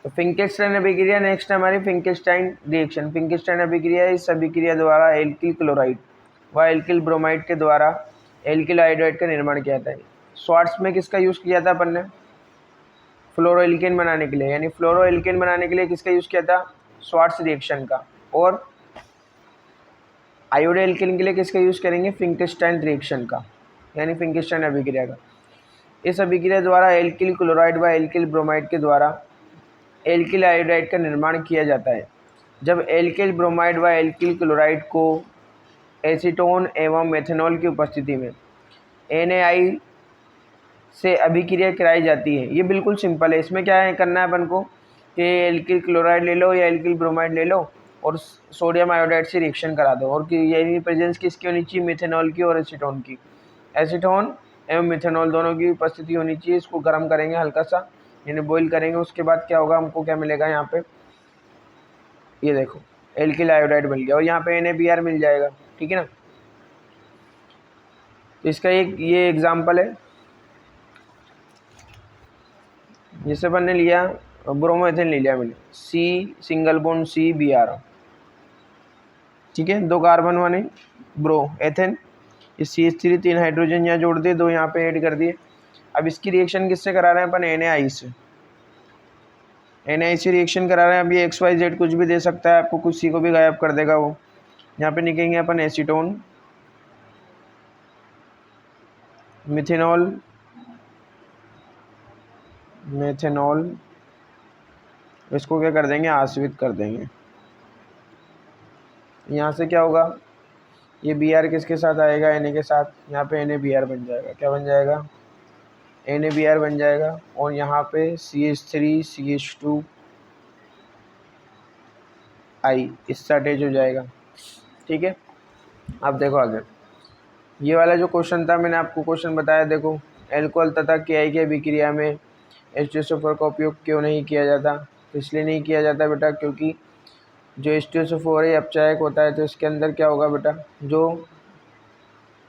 तो फिंकेल्स्टाइन अभिक्रिया नेक्स्ट हमारी फिंकेल्स्टाइन रिएक्शन। फिंकेल्स्टाइन अभिक्रिया इस अभिक्रिया द्वारा एल्किल क्लोराइड व एल्किल ब्रोमाइड के द्वारा एल्किल आयोडाइड का निर्माण किया जाता है। स्वार्ट्स में किसका यूज़ किया था अपन ने? फ्लोरोएल्केन बनाने के लिए, यानी फ्लोरोएल्केन बनाने के लिए किसका यूज़ किया था? स्वार्ट्स रिएक्शन का। और आयोडाइल्केन के लिए किसका यूज़ करेंगे? फिंकेल्स्टाइन रिएक्शन का, यानी फिंकेल्स्टाइन अभिक्रिया का। इस अभिक्रिया द्वारा एल्किल क्लोराइड व एल्किल ब्रोमाइड के द्वारा एल्किल आयोडाइड का निर्माण किया जाता है। जब एल्किल ब्रोमाइड व एल्किल क्लोराइड को एसीटोन एवं मेथनॉल की उपस्थिति में NaI से अभिक्रिया कराई जाती है। ये बिल्कुल सिंपल है। इसमें क्या है करना है अपन को कि एल्किल क्लोराइड ले लो या एल्किल ब्रोमाइड ले लो और सोडियम आयोडाइड से रिएक्शन करा दो, और ये प्रेजेंस किसकी होनी चाहिए? मेथनॉल की और एसीटोन की। एसीटोन एवं मिथेनॉल दोनों की उपस्थिति होनी चाहिए। इसको गर्म करेंगे हल्का सा, यानी बॉईल करेंगे। उसके बाद क्या होगा, हमको क्या मिलेगा यहाँ पे? ये देखो एल्किल आयोडाइड बन गया और यहाँ पे NaBr मिल जाएगा। ठीक है ना। तो इसका एक ये एग्जाम्पल है, जिसे अपन ने लिया ब्रोमोएथेन ले लिया मैंने, C सिंगल बॉन्ड CBr। ठीक है, 2 कार्बन बने ब्रो एथेन, इस CH3 3 हाइड्रोजन यहाँ जोड़ दिए, 2 यहाँ पे ऐड कर दिए। अब इसकी रिएक्शन किससे करा रहे हैं अपन? NaI से। NaI से रिएक्शन करा रहे हैं। अब ये XYZ कुछ भी दे सकता है आपको, कुछ C को भी गायब कर देगा वो। यहाँ पे लिखेंगे अपन एसीटोन, मिथेनॉल, मेथेनॉल, इसको क्या कर देंगे? आश्रित कर देंगे। यहाँ से क्या होगा? ये Br किसके साथ आएगा? Na के साथ। यहाँ पे NaBr बन जाएगा। क्या बन जाएगा? NaBr बन जाएगा। और यहाँ पे CH3 CH2 I इससे अटैच हो जाएगा। ठीक है। अब देखो आगे, ये वाला जो क्वेश्चन था मैंने आपको क्वेश्चन बताया। देखो, एल्कोहल तथा KI की अभिक्रिया में H2SO4 का उपयोग क्यों नहीं किया जाता? तो इसलिए नहीं किया जाता बेटा क्योंकि जो H2SO4 है अपचायक होता है। तो इसके अंदर क्या होगा बेटा? जो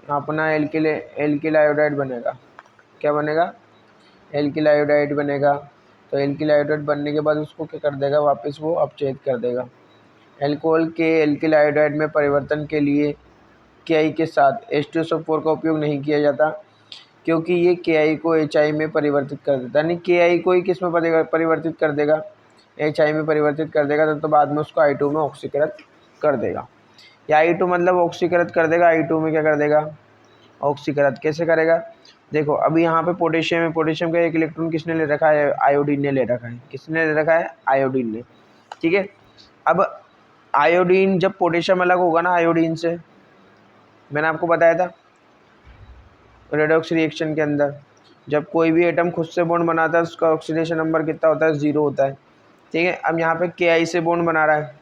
अपना एल्किल आयोडाइड बनेगा। क्या बनेगा? एल्किल आयोडाइड बनेगा। तो एल्किल आयोडाइड बनने के बाद उसको क्या कर देगा? वापस वो अपचयित कर देगा। एल्कोहल के एल्किल आयोडाइड में परिवर्तन के लिए KI के साथ H2SO4 का उपयोग नहीं किया जाता क्योंकि ये KI को HI में परिवर्तित कर देता है। यानी KI को ही किस में परिवर्तित कर देगा? HI में परिवर्तित कर देगा। तो बाद में उसको I2 में ऑक्सीकृत कर देगा। या I2 मतलब ऑक्सीकृत कर देगा, I2 में क्या कर देगा? ऑक्सीकृत। कैसे करेगा? देखो अभी यहाँ पे पोटेशियम है, पोटेशियम का एक इलेक्ट्रॉन किसने ले रखा है? आयोडीन ने ले रखा है। किसने ले रखा है? आयोडीन ने। ठीक है। अब आयोडीन, जब पोटेशियम अलग होगा ना आयोडीन से, मैंने आपको बताया था रेडॉक्स रिएक्शन के अंदर, जब कोई भी एटम खुद से बॉन्ड बनाता है उसका ऑक्सीडेशन नंबर कितना होता है? 0 होता है। ठीक है। अब यहाँ पे KI से बॉन्ड बना रहा है,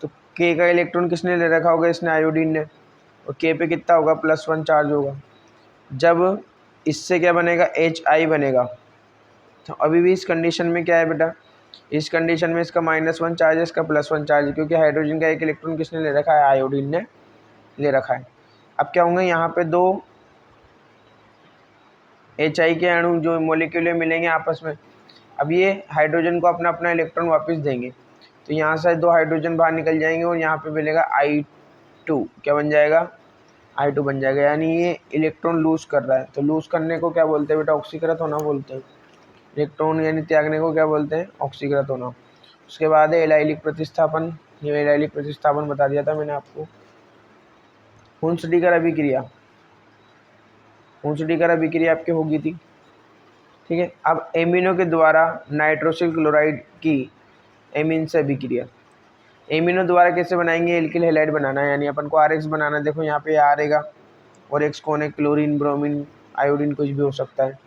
तो K का इलेक्ट्रॉन किसने ले रखा होगा? इसने, आयोडीन ने। और K पे कितना होगा? +1 चार्ज होगा। जब इससे क्या बनेगा? HI बनेगा। तो अभी भी इस कंडीशन में क्या है बेटा? इस कंडीशन में इसका -1 चार्ज है, इसका +1 चार्ज है, क्योंकि हाइड्रोजन का एक इलेक्ट्रॉन किसने ले रखा है? आयोडीन ने ले रखा है। अब क्या होंगे? यहाँ पे 2 HI के अणु जो मोलिक्यूल मिलेंगे आपस में। अब ये हाइड्रोजन को अपना अपना इलेक्ट्रॉन वापस देंगे, तो यहाँ से 2 हाइड्रोजन बाहर निकल जाएंगे और यहाँ पे मिलेगा I2। क्या बन जाएगा? I2 बन जाएगा। यानी ये इलेक्ट्रॉन लूज कर रहा है। तो लूज करने को क्या बोलते हैं बेटा? ऑक्सीकृत होना बोलते हैं। इलेक्ट्रॉन यानी त्यागने को क्या बोलते हैं? ऑक्सीकृत होना। उसके बाद है एलाइलिक प्रतिस्थापन। ये एलाइलिक प्रतिस्थापन बता दिया था मैंने आपको। हुंसडीकर अभिक्रिया, हुंसडीकर अभिक्रिया आपकी होगी थी। ठीक है। अब एमिनो के द्वारा नाइट्रोसिल क्लोराइड की एमीन से अभिक्रिया। एमिनो द्वारा कैसे बनाएंगे? एल्किल हैलाइड बनाना है, यानी अपन को RX बनाना है। देखो यहाँ पे R आएगा और X कौन है? क्लोरीन, ब्रोमीन, आयोडीन, कुछ भी हो सकता है।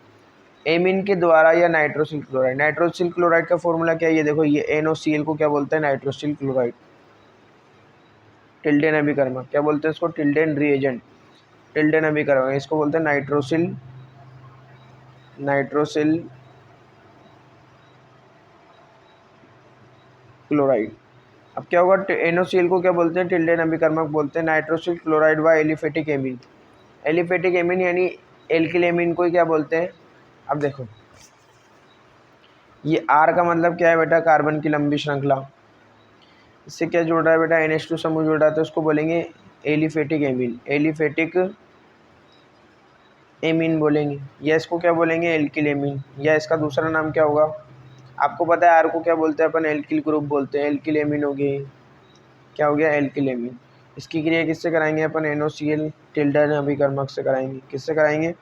एमीन के द्वारा या नाइट्रोसिल क्लोराइड। नाइट्रोसिल क्लोराइड का फॉर्मूला क्या है? ये देखो, ये NOCl को क्या बोलते हैं? Nitrosyl chloride. टिल्डेन अभिकर्मक, क्या बोलते हैं इसको? टिल्डेन रिएजेंट, टिल्डेन अभिकर्मक। इसको बोलते हैं नाइट्रोसिल क्लोराइड। अब क्या होगा? NOCl को क्या बोलते हैं? टिल्डेन अभिकर्मक बोलते हैं। नाइट्रोसिल क्लोराइड व एलिफेटिक एमीन। एलिफेटिक एमीन यानी एल्किल एमीन को ही क्या बोलते हैं? अब देखो, ये R का मतलब क्या है बेटा, कार्बन की लंबी श्रृंखला। इससे क्या जुड़ रहा है बेटा, NH2 समूह जुड़ रहा है, तो उसको बोलेंगे एलिफेटिक एमीन, एलिफेटिक एमीन बोलेंगे, या इसको क्या बोलेंगे, एल्किल एमीन, या इसका दूसरा नाम क्या होगा, आपको पता है आर को क्या बोलते हैं अपन, एल्किल ग्रुप बोलते हैं। एल्किल एमीन हो गए, क्या हो गया, एल्किल एमीन। इसकी क्रिया किससे कराएंगे अपन, NOCl टिल्डन अभिकर्मक से कराएंगे। किससे कराएंगे,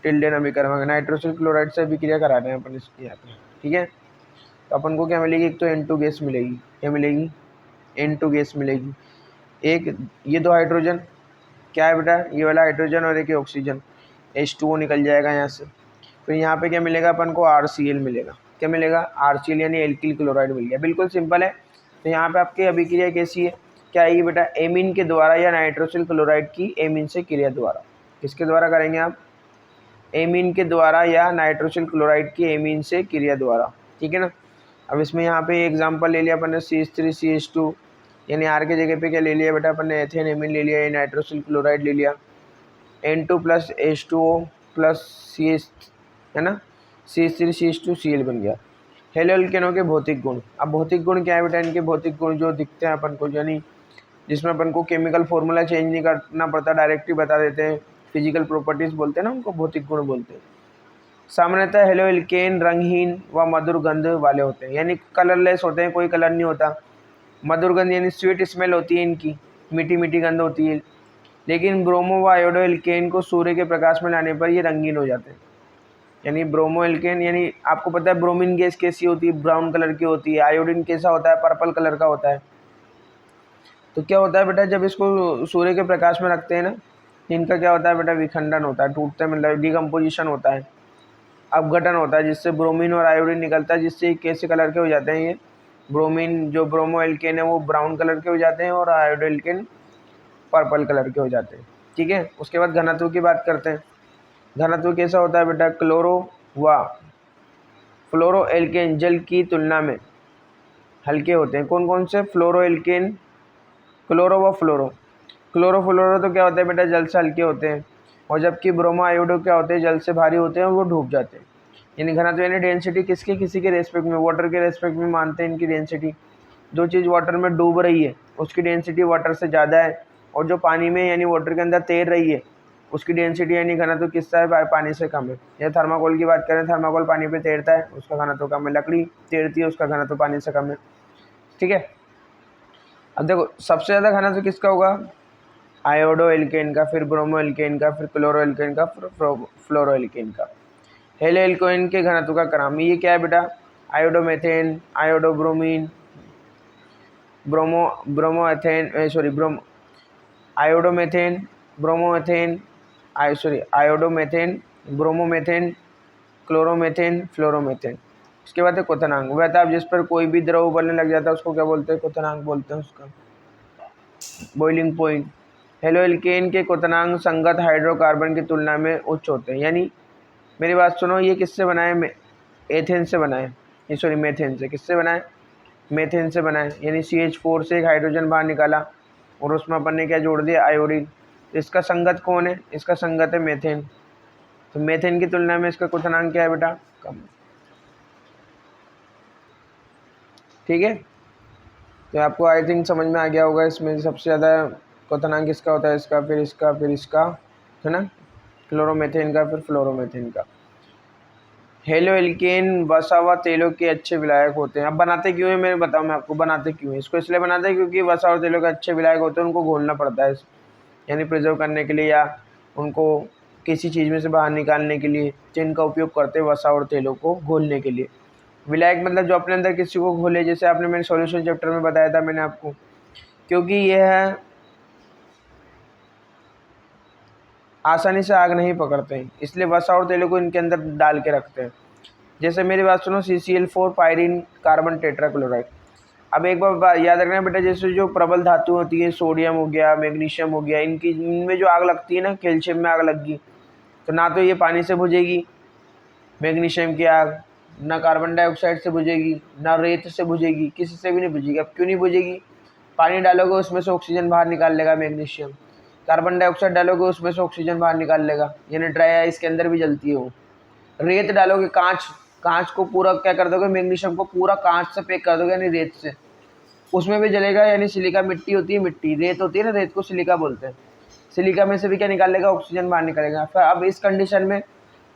टिल्डन अभिकर्मक। नाइट्रोसिल क्लोराइड से भी क्रिया करा रहे हैं अपन इसकी यहाँ पे, ठीक है। तो अपन को क्या मिलेगी, एक तो N2 गैस मिलेगी, क्या मिलेगी, N2 गैस मिलेगी। एक ये दो हाइड्रोजन, क्या है बेटा, ये वाला हाइड्रोजन और एक ऑक्सीजन, H2O निकल जाएगा यहाँ से। फिर यहाँ पे क्या मिलेगा अपन को, RCl मिलेगा। क्या मिलेगा, RCl यानी एल्किल क्लोराइड मिल गया। बिल्कुल सिंपल है। तो यहाँ पे आपकी अभिक्रिया कैसी है, क्या आएगी बेटा, एमीन के द्वारा या नाइट्रोसिल क्लोराइड की एमीन से क्रिया द्वारा। किसके द्वारा करेंगे आप, एमीन के द्वारा या नाइट्रोसिल क्लोराइड की एमीन से क्रिया द्वारा, ठीक है ना। अब इसमें यहाँ पे एग्जांपल ले लिया अपन ने CH3CH2, यानी R के जगह पे क्या ले लिया बेटा अपन ने, एथेन एमीन ले लिया, या नाइट्रोसिल क्लोराइड ले लिया, N2 plus H2O plus CH, है ना, CH3CH2Cl बन गया। हेलो एल्केनों के भौतिक गुण। अब भौतिक गुण क्या है बेटा, इनके भौतिक गुण जो दिखते हैं अपन को, यानी जिसमें अपन को केमिकल फॉर्मूला चेंज नहीं करना पड़ता, डायरेक्ट ही बता देते हैं, फिजिकल प्रॉपर्टीज बोलते हैं ना उनको, भौतिक गुण बोलते हैं। सामान्यतः हेलो एल्केन रंगहीन व मधुर गंध वाले होते हैं, यानी कलरलेस होते हैं, कोई कलर नहीं होता। मधुर गंध यानी स्वीट स्मेल होती है इनकी, मीठी मीठी गंध होती है। लेकिन ब्रोमो व आयोडो एल्केन को सूर्य के प्रकाश में लाने पर ये रंगीन हो जाते हैं। यानी ब्रोमो एल्केन, यानी आपको पता है ब्रोमीन गैस कैसी होती है, ब्राउन कलर की होती है। आयोडीन कैसा होता है, पर्पल कलर का होता है। तो क्या होता है बेटा, जब इसको सूर्य के प्रकाश में रखते हैं ना, इनका क्या होता है बेटा, विखंडन होता है, टूटते हैं, मतलब डिकम्पोजिशन होता है, अपघटन होता है, जिससे ब्रोमीन और आयोडीन निकलता है, जिससे कैसे कलर के हो जाते हैं ये, ब्रोमीन जो ब्रोमो एल्केन है वो ब्राउन कलर के हो जाते हैं, और आयोडो एल्केन पर्पल कलर के हो जाते हैं, ठीक है। उसके बाद घनत्व की बात करते हैं। घनत्व कैसा होता है बेटा, क्लोरो व फ्लोरो एल्केन जल की तुलना में हल्के होते हैं। कौन कौन से, फ्लोरो एल्केन, क्लोरो व फ्लोरो। क्लोरो फ्लोरो तो क्या होता है बेटा, जल से हल्के होते हैं, और जबकि ब्रोमो आयोडो क्या होते हैं, जल से भारी होते हैं और वो डूब जाते हैं। यानी घनत्व यानी डेंसिटी किसके, किसी के रेस्पेक्ट में, वाटर के रेस्पेक्ट में मानते हैं इनकी डेंसिटी। जो चीज़ वाटर में डूब रही है उसकी डेंसिटी वाटर से ज़्यादा है, और जो पानी में यानी वाटर के अंदर तैर रही है उसकी डेंसिटी यानी घनत्व किसका है, पानी से कम है। या थर्माकोल की बात करें, थर्माकोल पानी पे तैरता है, उसका घनत्व कम है। लकड़ी तैरती है, उसका घनत्व पानी से कम है, ठीक है। अब देखो सबसे ज़्यादा घनत्व किसका होगा, आयोडो एल्केन का, फिर ब्रोमो एल्केन का, फिर क्लोरो एल्केन का, फिर फ्लोरो एल्केन का। हेलो एल्केन के घनत्व का क्रम ये क्या है बेटा, आयोडोमेथेन, आयोडोब्रोमीन, आयोडोमेथेन, ब्रोमोमेथेन, आयोडोमेथेन, ब्रोमोमेथेन, क्लोरोमेथेन, फ्लोरोमेथेन। उसके बाद है क्वथनांक। वह था जिस पर कोई भी द्रव उबलने लग जाता है उसको क्या बोलते हैं, क्वथनांक बोलते हैं उसका, बॉइलिंग पॉइंट। हेलो एल्केन के क्वथनांक संगत हाइड्रोकार्बन की तुलना में उच्च होते हैं। यानी मेरी बात सुनो, ये किससे बना है, एथेन से बना है, मेथेन से। किससे बना है, मेथेन से बना है। यानी CH4 से एक हाइड्रोजन बाहर निकाला और उसमें अपन ने क्या जोड़ दिया, आयोडीन। तो इसका संगत कौन है, इसका संगत है मेथेन। तो मेथेन की तुलना में इसका क्वथनांक क्या है बेटा, कम, ठीक है। तो आपको आई थिंक समझ में आ गया होगा, इसमें सबसे ज़्यादा क्वथनांक किसका होता है, इसका, फिर इसका, फिर इसका, है ना, क्लोरोमेथेन का, फिर फ्लोरोमेथेन का। हेलो एल्केन वसा व तेलों के अच्छे विलायक होते हैं। अब बनाते क्यों है, मैं बताऊँ मैं आपको बनाते क्यों है। इसको इसलिए बनाते हैं क्योंकि वसा और तेलों के अच्छे विलायक होते हैं, उनको घोलना पड़ता है, यानी प्रिजर्व करने के लिए, या उनको किसी चीज़ में से बाहर निकालने के लिए, जिनका उपयोग करते हैं वसा और तेलों को घोलने के लिए। विलायक मतलब जो अपने अंदर किसी को घोले, जैसे आपने मेरे सॉल्यूशन चैप्टर में बताया था मैंने आपको, क्योंकि यह आसानी से आग नहीं पकड़ते हैं, इसलिए वसा और तेलों को इनके अंदर डाल के रखते हैं। जैसे मेरी बात सुनो, CCl4 पायरीन कार्बन टेट्राक्लोराइड। अब एक बार याद रखना बेटा, जैसे जो प्रबल धातु होती है, सोडियम हो गया, मैग्नीशियम हो गया, इनमें जो आग लगती है ना, कैल्शियम में आग लग गई तो ना तो ये पानी से बुझेगी मैग्नीशियम की आग, ना कार्बन डाइऑक्साइड से बुझेगी, ना रेत से बुझेगी, किसी से भी नहीं बुझेगी। अब क्यों नहीं बुझेगी, पानी डालोगे उसमें से ऑक्सीजन बाहर निकाल लेगा मैग्नीशियम, कार्बन डाइऑक्साइड डालोगे उसमें से ऑक्सीजन बाहर निकाल लेगा, यानी ड्राई आइस के अंदर भी जलती है वो। रेत डालोगे, कांच कांच को पूरा क्या कर दोगे, मैग्नीशियम को पूरा कांच से पैक कर दोगे यानी रेत से, उसमें भी जलेगा। यानी सिलिका मिट्टी होती है, मिट्टी रेत होती है ना, रेत को सिलिका बोलते हैं। सिलिका में से भी क्या निकाल लेगा, ऑक्सीजन बाहर निकलेगा। फिर अब इस कंडीशन में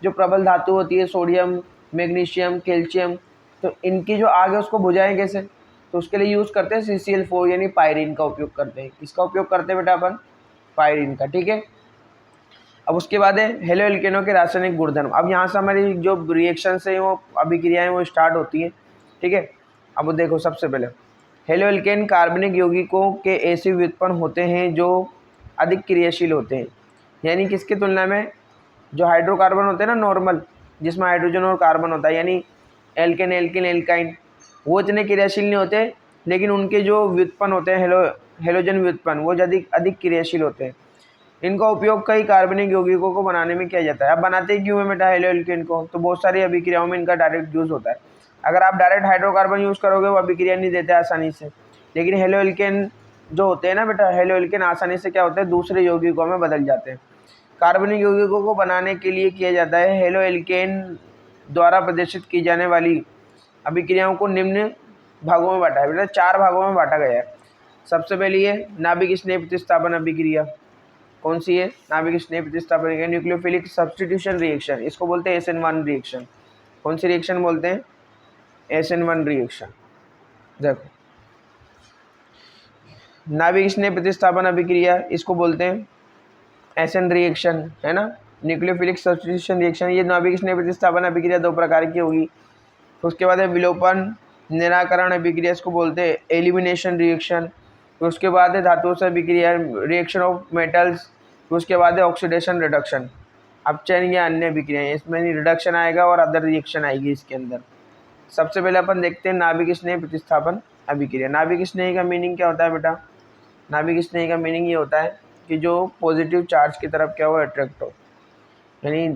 जो प्रबल धातु होती है, सोडियम, मैग्नीशियम, कैल्शियम, तो इनकी जो आग है उसको बुझाएं कैसे, तो उसके लिए यूज़ करते हैं CCl4 यानी पायरीन का उपयोग करते हैं। इसका उपयोग करते हैं बेटा अपन, पायरीन का, ठीक है। अब उसके बाद है हेलो एल्केनों के रासायनिक गुणधर्म। अब यहाँ से हमारी जो रिएक्शन है वो अभिक्रियाएं वो स्टार्ट होती हैं, ठीक है। अब वो देखो, सबसे पहले हेलो एल्केन कार्बनिक यौगिकों के ऐसे व्युत्पन्न होते हैं जो अधिक क्रियाशील होते हैं। यानी किसकी तुलना में, जो हाइड्रोकार्बन होते हैं ना नॉर्मल, जिसमें हाइड्रोजन और कार्बन होता है, यानी एल्केन, एल्किन, एल्काइन, वो इतने क्रियाशील नहीं होते, लेकिन उनके जो व्युत्पन्न होते हैं हेलोजन व्युत्पन्न, वो अधिक क्रियाशील होते हैं। इनका उपयोग कई कार्बनिक यौगिकों को बनाने में किया जाता है। अब बनाते क्यों है बेटा हेलो एल्केन को, तो बहुत सारी अभिक्रियाओं में इनका डायरेक्ट यूज़ होता है। अगर आप डायरेक्ट हाइड्रोकार्बन यूज़ करोगे वो अभिक्रिया नहीं देते आसानी से, लेकिन हेलो एल्केन जो होते हैं ना बेटा, हेलो एल्केन आसानी से क्या होते हैं, दूसरे यौगिकों में बदल जाते हैं। कार्बनिक यौगिकों को बनाने के लिए किया जाता है। हेलो एल्केन द्वारा प्रदर्शित की जाने वाली अभिक्रियाओं को निम्न भागों में बांटा है बेटा, 4 भागों में बांटा गया है। सबसे पहली है नाभिक स्नेह प्रतिस्थापन अभिक्रिया। कौन सी है, नाभिक स्नेह प्रतिस्थापन, न्यूक्लियोफिलिक सब्स्टिट्यूशन रिएक्शन, इसको बोलते हैं SN1 रिएक्शन। कौन सी रिएक्शन बोलते हैं, SN1 रिएक्शन। देखो, नाभिक स्नेह प्रतिस्थापन अभिक्रिया इसको बोलते हैं SN रिएक्शन, है ना, न्यूक्लियोफिलिक सब्स्टिट्यूशन रिएक्शन। ये नाभिक स्नेह प्रतिस्थापन अभिक्रिया 2 प्रकार की होगी। उसके बाद है विलोपन निराकरण अभिक्रिया, इसको बोलते हैं एलिमिनेशन रिएक्शन। उसके बाद है धातुओं से अभिक्रिया, रिएक्शन ऑफ मेटल्स। उसके बाद है ऑक्सीडेशन रिडक्शन, अपचयन या अन्य अभिक्रियाएं, इसमें रिडक्शन आएगा और अदर रिएक्शन आएगी इसके अंदर। सबसे पहले अपन देखते हैं नाभिक स्नेह प्रतिस्थापन अभिक्रिया। नाभिक स्नेह का मीनिंग क्या होता है बेटा, नाभिक स्नेह का मीनिंग ये होता है कि जो पॉजिटिव चार्ज की तरफ क्या हो, अट्रैक्ट हो, यानी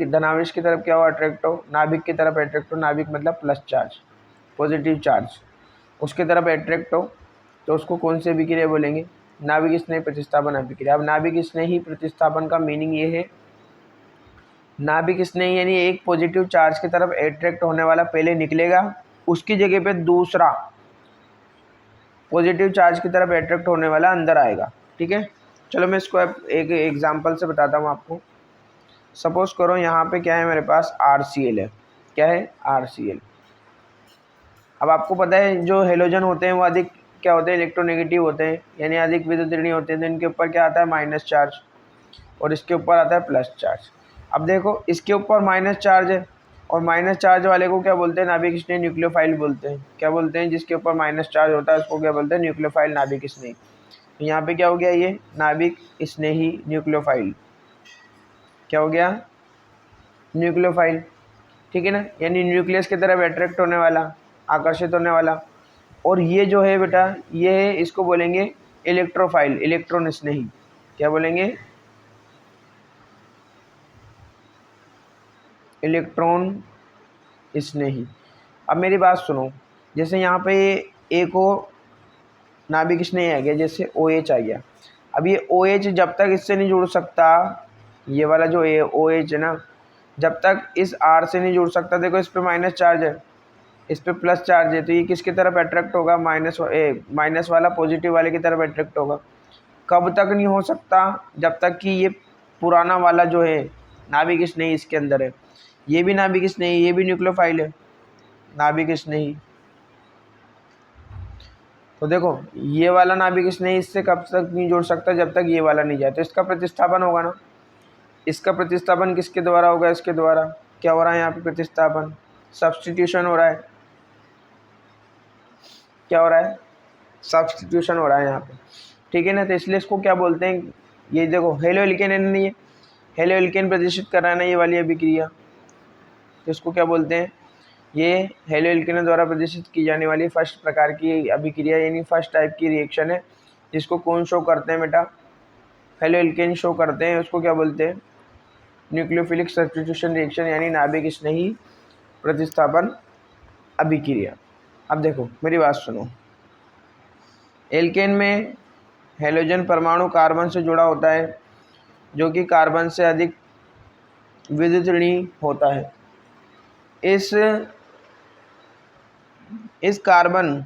धनावेश की तरफ क्या हो, अट्रैक्ट हो, नाभिक की तरफ अट्रैक्ट हो। नाभिक मतलब प्लस चार्ज, पॉजिटिव चार्ज, उसकी तरफ अट्रैक्ट हो, तो उसको कौन सी अभिक्रिया बोलेंगे, नाभिक स्नेह प्रतिस्थापन अभिक्रिया। अब नाभिक स्नेही प्रतिस्थापन का मीनिंग ये है, नाभिक स्नेही यानी एक पॉजिटिव चार्ज की तरफ अट्रैक्ट होने वाला पहले निकलेगा, उसकी जगह पे दूसरा पॉजिटिव चार्ज की तरफ अट्रैक्ट होने वाला अंदर आएगा, ठीक है। चलो मैं इसको एक एग्जांपल से बताता हूँ आपको। सपोज करो यहाँ पे क्या है, मेरे पास RCl है। क्या है, RCl। अब आपको पता है जो हेलोजन होते हैं वो अधिक क्या होते हैं, इलेक्ट्रोनेगेटिव होते हैं, यानी अधिक विद्युत ऋणी होते हैं। तो इनके ऊपर क्या आता है, माइनस चार्ज, और इसके ऊपर आता है प्लस चार्ज। अब देखो, इसके ऊपर माइनस चार्ज है, और माइनस चार्ज वाले को क्या बोलते हैं, नाभिक स्नेही न्यूक्लियोफाइल बोलते हैं। क्या बोलते हैं, जिसके ऊपर माइनस चार्ज होता है उसको क्या बोलते हैं, न्यूक्लियोफाइल नाभिक स्नेही। तो यहाँ पे क्या हो गया, ये नाभिक स्नेही न्यूक्लियोफाइल, क्या हो गया, न्यूक्लियोफाइल, ठीक है ना, यानी न्यूक्लियस की तरफ अट्रैक्ट होने वाला, आकर्षित होने वाला। और ये जो है बेटा, ये है, इसको बोलेंगे इलेक्ट्रोफाइल, इलेक्ट्रॉन स्नेही। क्या बोलेंगे, इलेक्ट्रॉन स्नेही। अब मेरी बात सुनो, जैसे यहाँ पे एक और नाभिक स्नेही आ गया, जैसे OH आ गया। अब ये OH जब तक इससे नहीं जुड़ सकता, ये वाला जो OH है ना, जब तक इस R से नहीं जुड़ सकता, देखो इस पे माइनस चार्ज है, इस पे प्लस चार्ज है, तो ये किसकी तरफ अट्रैक्ट होगा, माइनस वाला पॉजिटिव वाले की तरफ अट्रैक्ट होगा। कब तक नहीं हो सकता, जब तक कि ये पुराना वाला जो है नाभिक स्नेही इसके अंदर है। ये भी नाभिक स्नेही, ये भी न्यूक्लियोफाइल है, नाभिक स्नेही। तो देखो, ये वाला नाभिक स्नेही इससे कब तक नहीं जुड़ सकता, जब तक ये वाला नहीं जाए। तो इसका प्रतिस्थापन होगा ना, इसका प्रतिस्थापन किसके द्वारा होगा, इसके द्वारा। क्या हो रहा है यहाँ पे, प्रतिस्थापन, सब्स्टिट्यूशन हो रहा है। क्या हो रहा है, सब्स्टिट्यूशन हो रहा है यहाँ पे, ठीक है ना। तो इसलिए इसको क्या बोलते हैं, ये देखो हेलो एल्केन है ना, ये हेलो एल्केन प्रदर्शित कर रहा है ना ये वाली अभिक्रिया, तो इसको क्या बोलते हैं, ये हेलो एल्केन द्वारा प्रदर्शित की जाने वाली फर्स्ट प्रकार की अभिक्रिया, यानी फर्स्ट टाइप की रिएक्शन है, जिसको कौन शो करते हैं बेटा, हेलो एल्केन शो करते हैं। उसको क्या बोलते हैं, न्यूक्लियोफिलिक सब्स्टिट्यूशन रिएक्शन, यानी नाभिक स्नेही प्रतिस्थापन अभिक्रिया। अब देखो मेरी बात सुनो, एल्केन में हेलोजन परमाणु कार्बन से जुड़ा होता है, जो कि कार्बन से अधिक विद्युत ऋणी होता है। इस कार्बन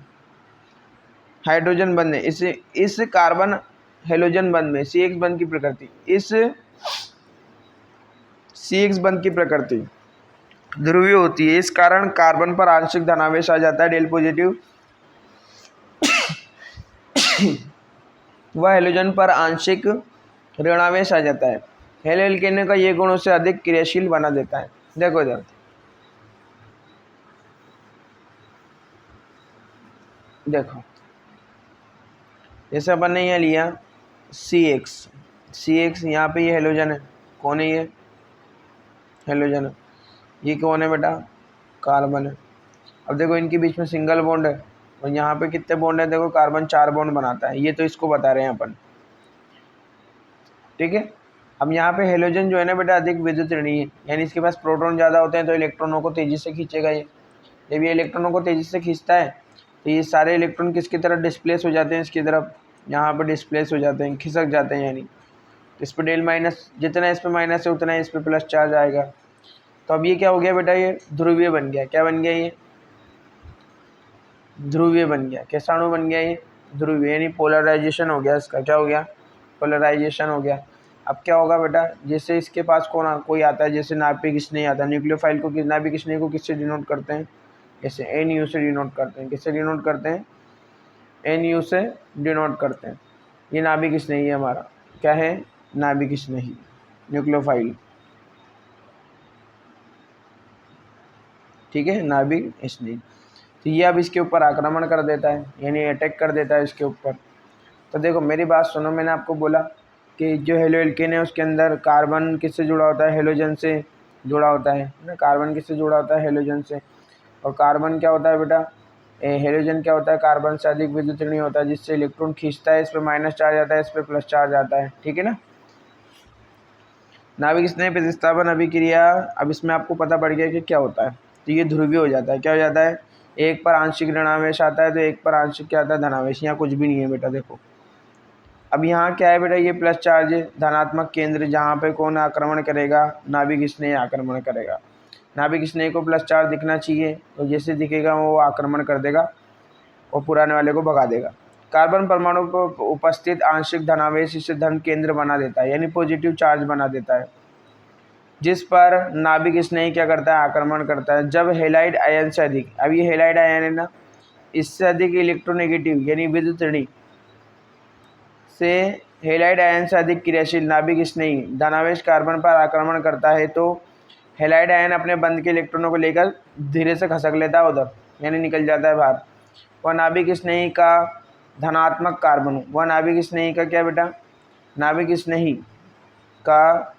हाइड्रोजन बंध में इस कार्बन हेलोजन बंध में CX बंध की प्रकृति, इस CX बंध की प्रकृति ध्रुवीय होती है। इस कारण कार्बन पर आंशिक धनावेश आ जाता है डेल पॉजिटिव वह हेलोजन पर आंशिक ऋणावेश आ जाता है। हेलो एल्केन का ये गुण उसे अधिक क्रियाशील बना देता है। देखो इधर देखो, जैसे अपन ने यहाँ लिया CX यहाँ पे ये हेलोजन है। कौन है ये? हेलोजन है। ये कौन है बेटा? कार्बन है। अब देखो इनके बीच में सिंगल बॉन्ड है और यहाँ पे कितने बॉन्ड है? देखो कार्बन 4 बॉन्ड बनाता है। ये तो इसको बता रहे हैं अपन, ठीक है। अब यहाँ पे हेलोजन जो है ना बेटा अधिक विद्युत ऋणी है, यानी इसके पास प्रोटॉन ज़्यादा होते हैं तो इलेक्ट्रॉनों को तेज़ी से खींचेगा ये। जब ये इलेक्ट्रॉनों को तेज़ी से खींचता है तो ये सारे इलेक्ट्रॉन किसकी तरफ डिस्प्लेस हो जाते हैं? इसकी तरफ, यहाँ पर डिस्प्लेस हो जाते हैं, खिसक जाते हैं। यानी इस पर डेल माइनस, जितना इस पर माइनस है उतना इस पर प्लस चार्ज आएगा। तो अब ये क्या हो गया बेटा? ये ध्रुवीय बन गया। क्या बन गया? ये ध्रुवीय बन गया। कैसा अणु बन गया? ये ध्रुवीय, यानी पोलराइजेशन हो गया इसका। क्या हो गया? पोलराइजेशन हो गया। अब क्या होगा बेटा? जैसे इसके पास कोई आता है, जैसे नाभिक स्नेही आता है। न्यूक्लियोफाइल को, नाभिक स्नेही को किससे डिनोट करते हैं? जैसे NU से डिनोट करते हैं। किससे डिनोट करते हैं? NU से डिनोट करते हैं। ये नाभिक स्नेही है हमारा। क्या है? नाभिक स्नेही, न्यूक्लियोफाइल, ठीक है, नाभिक स्नेही। तो ये अब इसके ऊपर आक्रमण कर देता है, यानी अटैक कर देता है इसके ऊपर। तो देखो मेरी बात सुनो, मैंने आपको बोला कि जो हेलो एल्केन है उसके अंदर कार्बन किससे जुड़ा होता है? हेलोजन से जुड़ा होता है ना। कार्बन किससे जुड़ा होता है? हेलोजन से। और कार्बन क्या होता है बेटा? हेलोजन क्या होता है? कार्बन से अधिक विद्युत ऋणी होता है, जिससे इलेक्ट्रॉन खींचता है। इस पर माइनस चार्ज आता है, इस पर प्लस चार्ज आता है, ठीक है ना। नाभिक स्नेह प्रतिस्थापन अभिक्रिया, अब इसमें आपको पता पड़ गया कि क्या होता है। तो ये ध्रुवीय हो जाता है। क्या हो जाता है? एक पर आंशिक ऋणावेश आता है तो एक पर आंशिक क्या आता है? धनावेश। यहाँ कुछ भी नहीं है बेटा। देखो अब यहाँ क्या है बेटा? ये प्लस चार्ज है, धनात्मक केंद्र, जहाँ पे कौन आक्रमण करेगा? नाभिक स्नेह आक्रमण करेगा। नाभिक स्नेह को प्लस चार्ज दिखना चाहिए, तो जैसे दिखेगा वो आक्रमण कर देगा और पुराने वाले को भगा देगा। कार्बन परमाणु पर उपस्थित आंशिक धनावेश इसे धन केंद्र बना देता है, यानी पॉजिटिव चार्ज बना देता है, जिस पर नाभिक स्नेही क्या करता है? आक्रमण करता है। जब हेलाइड आयन से अधिक, अब ये हेलाइड आयन है ना, इससे अधिक इलेक्ट्रोनेगेटिव यानी विद्युत ऋणी से हेलाइड आयन से अधिक क्रियाशील नाभिक स्नेही धनावेश कार्बन पर आक्रमण करता है, तो हेलाइड आयन अपने बंध के इलेक्ट्रॉनों को लेकर धीरे से खसक लेता है उधर, यानी निकल जाता है बाहर। वह नाभिक स्नेही का धनात्मक कार्बन, वह नाभिक स्नेही का क्या बेटा? नाभिक स्नेही का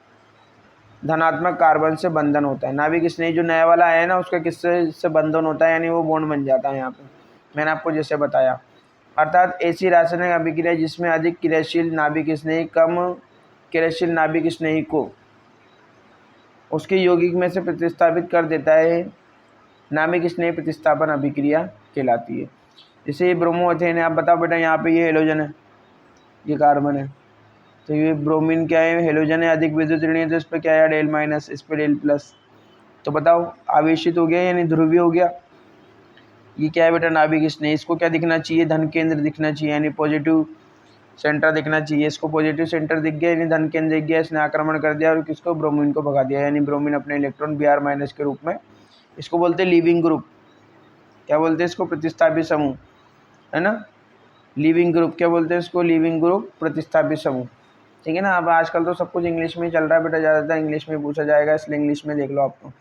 धनात्मक कार्बन से बंधन होता है। नाभिक स्नेही जो नया वाला आया है ना, उसका किससे से बंधन होता है, यानी वो बॉन्ड बन जाता है। यहाँ पे मैंने आपको जैसे बताया, अर्थात ऐसी रासायनिक अभिक्रिया जिसमें अधिक क्रियाशील नाभिक स्नेही कम क्रियाशील नाभिक स्नेही को उसके यौगिक में से प्रतिस्थापित कर देता है, नाभिक स्नेही प्रतिस्थापन अभिक्रिया कहलाती है। जैसे ये ब्रोमोएथेन है। आप बताओ बेटा, यहाँ पे ये हेलोजन है, ये कार्बन है, तो ये ब्रोमीन क्या है? हेलोजन है, अधिक विद्युत ऋणी है, तो इस पर क्या है? डेल माइनस, इस पर डेल प्लस। तो बताओ आवेशित हो गया यानी ध्रुवीय हो गया। ये क्या है बेटा? नाभिक स्नेही। इसको क्या दिखना चाहिए? धन केंद्र दिखना चाहिए, यानी पॉजिटिव सेंटर दिखना चाहिए। इसको पॉजिटिव सेंटर दिख गया, यानी धन केंद्र दिख गया। इसने आक्रमण कर दिया और किसको? ब्रोमीन को भगा दिया, यानी ब्रोमीन अपने इलेक्ट्रॉन Br माइनस के रूप में, इसको बोलते हैं लीविंग ग्रुप। क्या बोलते हैं इसको? प्रतिस्थापित समूह, है ना। लीविंग ग्रुप क्या बोलते हैं इसको? लीविंग ग्रुप, प्रतिस्थापित समूह, ठीक है ना। अब आजकल तो सब कुछ इंग्लिश में चल रहा है बेटा, ज़्यादातर इंग्लिश में पूछा जाएगा, इसलिए इंग्लिश में देख लो आप। तो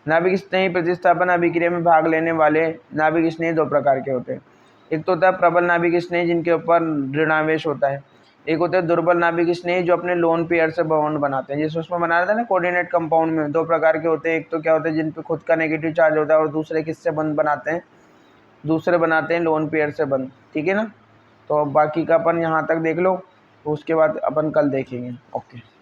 नाभिक स्नेही प्रतिस्थापन अभिक्रिया में भाग लेने वाले नाभिक स्नेही दो प्रकार के होते हैं। एक तो होता है प्रबल नाभिक स्नेही, जिनके ऊपर ऋणावेश होता है। एक होता है दुर्बल नाभिक स्नेही, जो अपने लोन पेयर से बॉन्ड बनाते हैं। जैसे उसमें बना रहा था ना कोऑर्डिनेट कंपाउंड में, दो प्रकार के होते हैं। एक तो क्या होता है? जिन पे खुद का नेगेटिव चार्ज होता है, और दूसरे किससे बंद बनाते हैं? दूसरे बनाते हैं लोन पेयर से बंद, ठीक है ना। तो बाकी का अपन यहाँ तक देख लो, तो उसके बाद अपन कल देखेंगे। ओके।